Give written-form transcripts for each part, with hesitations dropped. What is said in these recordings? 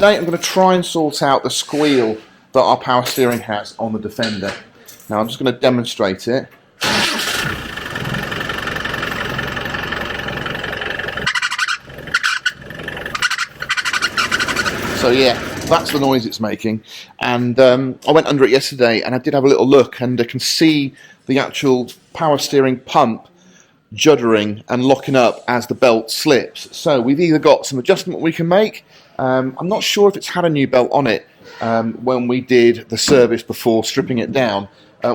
today I'm going to try and sort out the squeal that our power steering has on the Defender. Now I'm just going to demonstrate it. So yeah, that's the noise it's making, and I went under it yesterday and I did have a little look, and I can see the actual power steering pump juddering and locking up as the belt slips. So we've either got some adjustment we can make. I'm not sure if it's had a new belt on it when we did the service before stripping it down.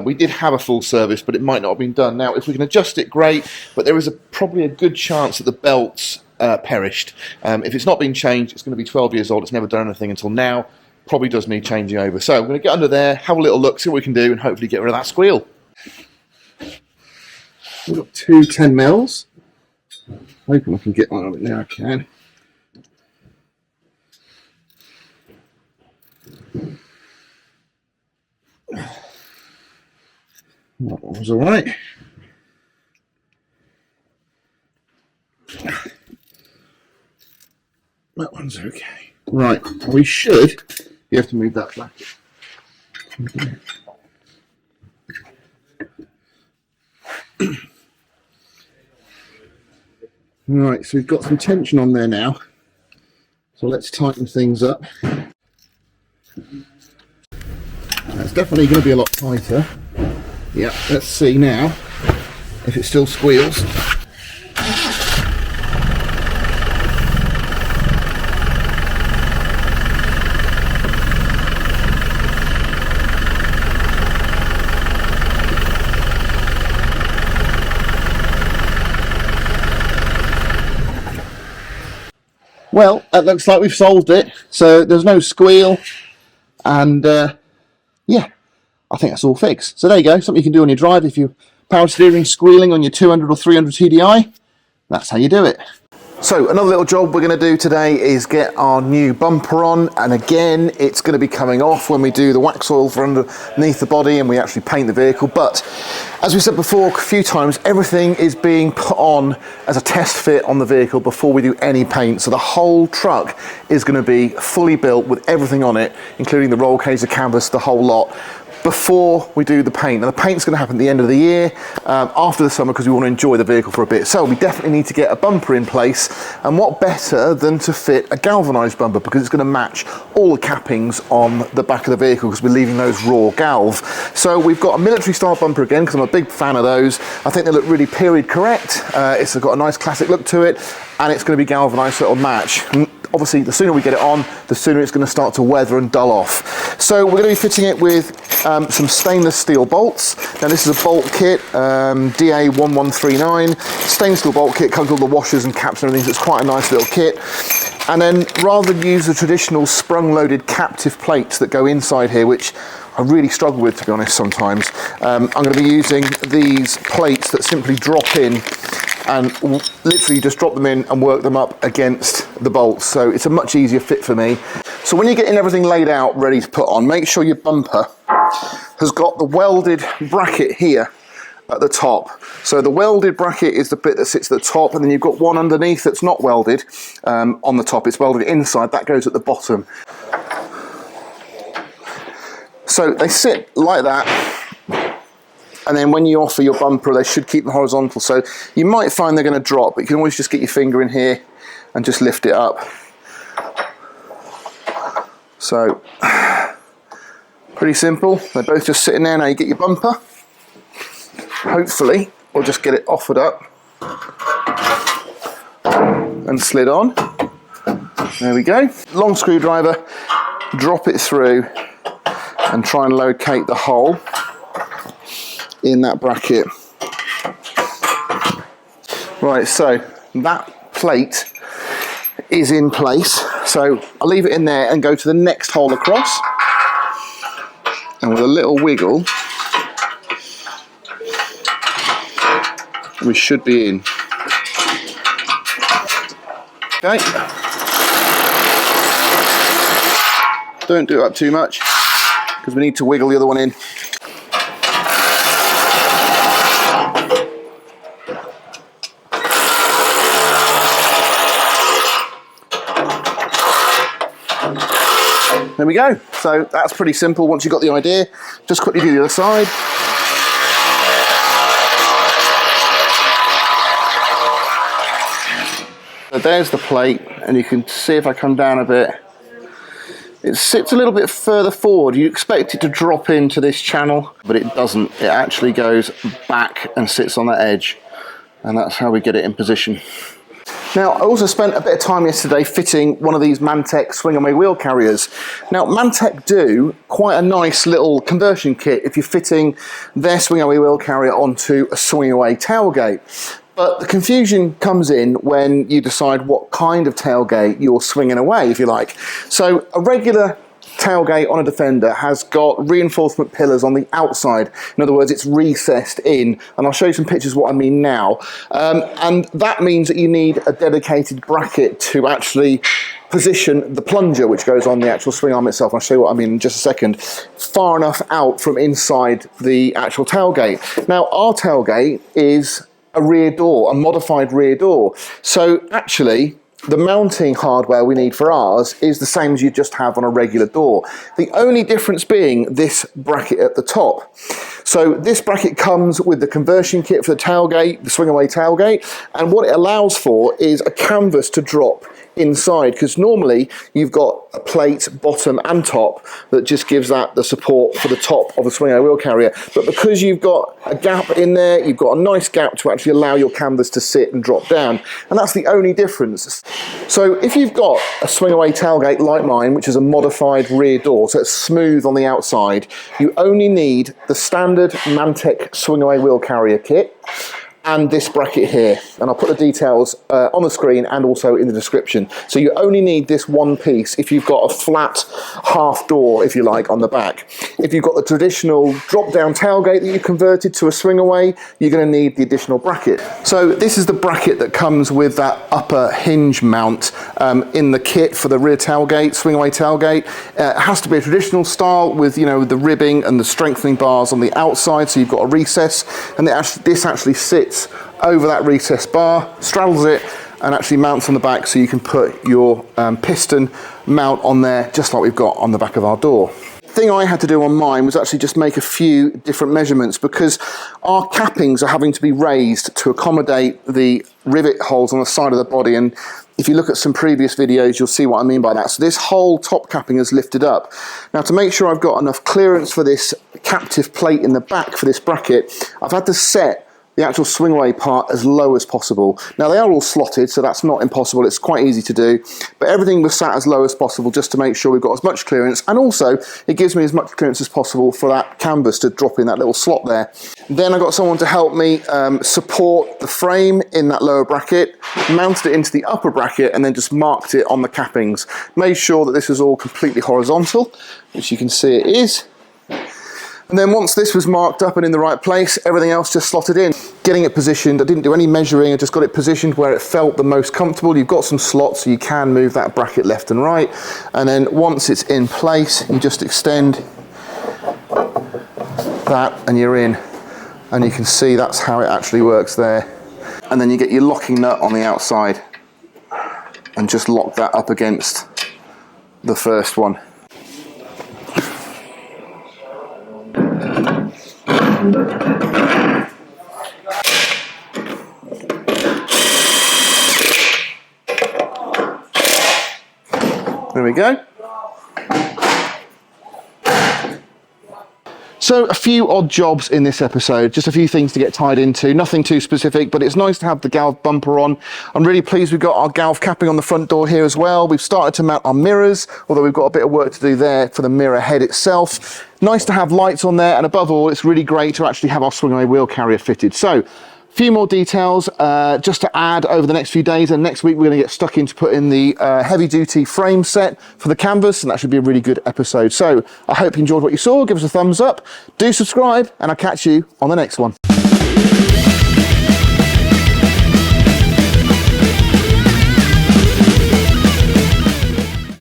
We did have a full service, but it might not have been done. Now, if we can adjust it, great, but there is probably a good chance that the belt's perished. If it's not been changed, it's going to be 12 years old. It's never done anything until now. Probably does need changing over. So I'm going to get under there, have a little look, see what we can do, and hopefully get rid of that squeal. We've got two 10 mils. Hoping I can get one of it now. I can. That one was all right. That one's okay. Right, we should. You have to move that back. Right, so we've got some tension on there now. So let's tighten things up. It's definitely going to be a lot tighter. Yeah, let's see now if it still squeals. Well, that looks like we've solved it. So there's no squeal, and yeah, I think that's all fixed. So there you go, something you can do on your drive if you're power steering squealing on your 200 or 300 TDI. That's how you do it. So another little job we're going to do today is get our new bumper on, and again it's going to be coming off when we do the wax oil for underneath the body and we actually paint the vehicle. But as we said before a few times, everything is being put on as a test fit on the vehicle before we do any paint. So the whole truck is going to be fully built with everything on it, including the roll cage, the canvas, the whole lot, before we do the paint. Now the paint's going to happen at the end of the year, after the summer, because we want to enjoy the vehicle for a bit. So we definitely need to get a bumper in place, and what better than to fit a galvanised bumper, because it's going to match all the cappings on the back of the vehicle, because we're leaving those raw galv. So we've got a military style bumper again, because I'm a big fan of those. I think they look really period correct. It's got a nice classic look to it, and it's going to be galvanised, so it'll match. Obviously, the sooner we get it on, the sooner it's going to start to weather and dull off. So we're going to be fitting it with some stainless steel bolts. Now this is a bolt kit, DA1139, stainless steel bolt kit, comes with all the washers and caps and everything, so it's quite a nice little kit. And then rather than use the traditional sprung-loaded captive plates that go inside here, which I really struggle with, to be honest, sometimes, I'm going to be using these plates that simply drop in and literally just drop them in and work them up against the bolts. So it's a much easier fit for me. So when you're getting everything laid out, ready to put on, make sure your bumper has got the welded bracket here at the top. So the welded bracket is the bit that sits at the top, and then you've got one underneath that's not welded on the top. It's welded inside, that goes at the bottom. So they sit like that. And then when you offer your bumper, they should keep them horizontal. So you might find they're going to drop, but you can always just get your finger in here and just lift it up. So, pretty simple. They're both just sitting there. Now you get your bumper. Hopefully, we'll just get it offered up and slid on. There we go. Long screwdriver, drop it through and try and locate the hole in that bracket. Right, so that plate is in place, so I'll leave it in there and go to the next hole across, and with a little wiggle we should be in. Okay, don't do it up too much because we need to wiggle the other one in. there we go. So that's pretty simple. Once you've got the idea, just quickly do the other side. So there's the plate, and you can see if I come down a bit, it sits a little bit further forward. You expect it to drop into this channel, but it doesn't. It actually goes back and sits on that edge, and that's how we get it in position. Now, I also spent a bit of time yesterday fitting one of these MANTEC swing-away wheel carriers. Now, MANTEC do quite a nice little conversion kit if you're fitting their swing-away wheel carrier onto a swing-away tailgate. But the confusion comes in when you decide what kind of tailgate you're swinging away, if you like. So a regular tailgate on a Defender has got reinforcement pillars on the outside. In other words, it's recessed in, and I'll show you some pictures of what I mean now. And that means that you need a dedicated bracket to actually position the plunger, which goes on the actual swing arm itself. I'll show you what I mean in just a second, far enough out from inside the actual tailgate. Now, our tailgate is a rear door, a modified rear door. So actually, the mounting hardware we need for ours is the same as you just have on a regular door. The only difference being this bracket at the top. So this bracket comes with the conversion kit for the tailgate, the swing-away tailgate, and what it allows for is a canvas to drop inside, because normally you've got a plate bottom and top that just gives that the support for the top of a swing-away wheel carrier, but because you've got a gap in there, you've got a nice gap to actually allow your canvas to sit and drop down, and that's the only difference. So if you've got a swing-away tailgate like mine, which is a modified rear door, so it's smooth on the outside, you only need the standard MANTEC swing-away wheel carrier kit and this bracket here, and I'll put the details on the screen and also in the description. So you only need this one piece if you've got a flat half door, if you like, on the back. If you've got the traditional drop-down tailgate that you converted to a swing-away, you're going to need the additional bracket. So this is the bracket that comes with that upper hinge mount in the kit for the rear tailgate, swing-away tailgate. It has to be a traditional style with, you know, the ribbing and the strengthening bars on the outside, so you've got a recess, and this actually sits over that recess bar, straddles it, and actually mounts on the back, so you can put your piston mount on there just like we've got on the back of our door. The thing I had to do on mine was actually just make a few different measurements, because our cappings are having to be raised to accommodate the rivet holes on the side of the body, and if you look at some previous videos, you'll see what I mean by that. So this whole top capping is lifted up. Now, to make sure I've got enough clearance for this captive plate in the back for this bracket, I've had to set the actual swing-away part as low as possible. Now, they are all slotted, so that's not impossible. It's quite easy to do, but everything was sat as low as possible just to make sure we've got as much clearance, and also it gives me as much clearance as possible for that canvas to drop in that little slot there. Then I got someone to help me support the frame in that lower bracket, mounted it into the upper bracket, and then just marked it on the cappings. Made sure that this was all completely horizontal, which you can see it is. And then once this was marked up and in the right place, everything else just slotted in. Getting it positioned, I didn't do any measuring, I just got it positioned where it felt the most comfortable. You've got some slots, so you can move that bracket left and right. And then once it's in place, you just extend that and you're in. And you can see that's how it actually works there. And then you get your locking nut on the outside and just lock that up against the first one. There we go. So a few odd jobs in this episode, just a few things to get tied into, nothing too specific, but it's nice to have the Galv bumper on. I'm really pleased we've got our Galv capping on the front door here as well. We've started to mount our mirrors, although we've got a bit of work to do there for the mirror head itself. Nice to have lights on there, and above all, it's really great to actually have our swing-away wheel carrier fitted. So, a few more details just to add over the next few days, and next week we're going to get stuck into putting the heavy-duty frame set for the canvas, and that should be a really good episode. So I hope you enjoyed what you saw. Give us a thumbs up, do subscribe, and I'll catch you on the next one.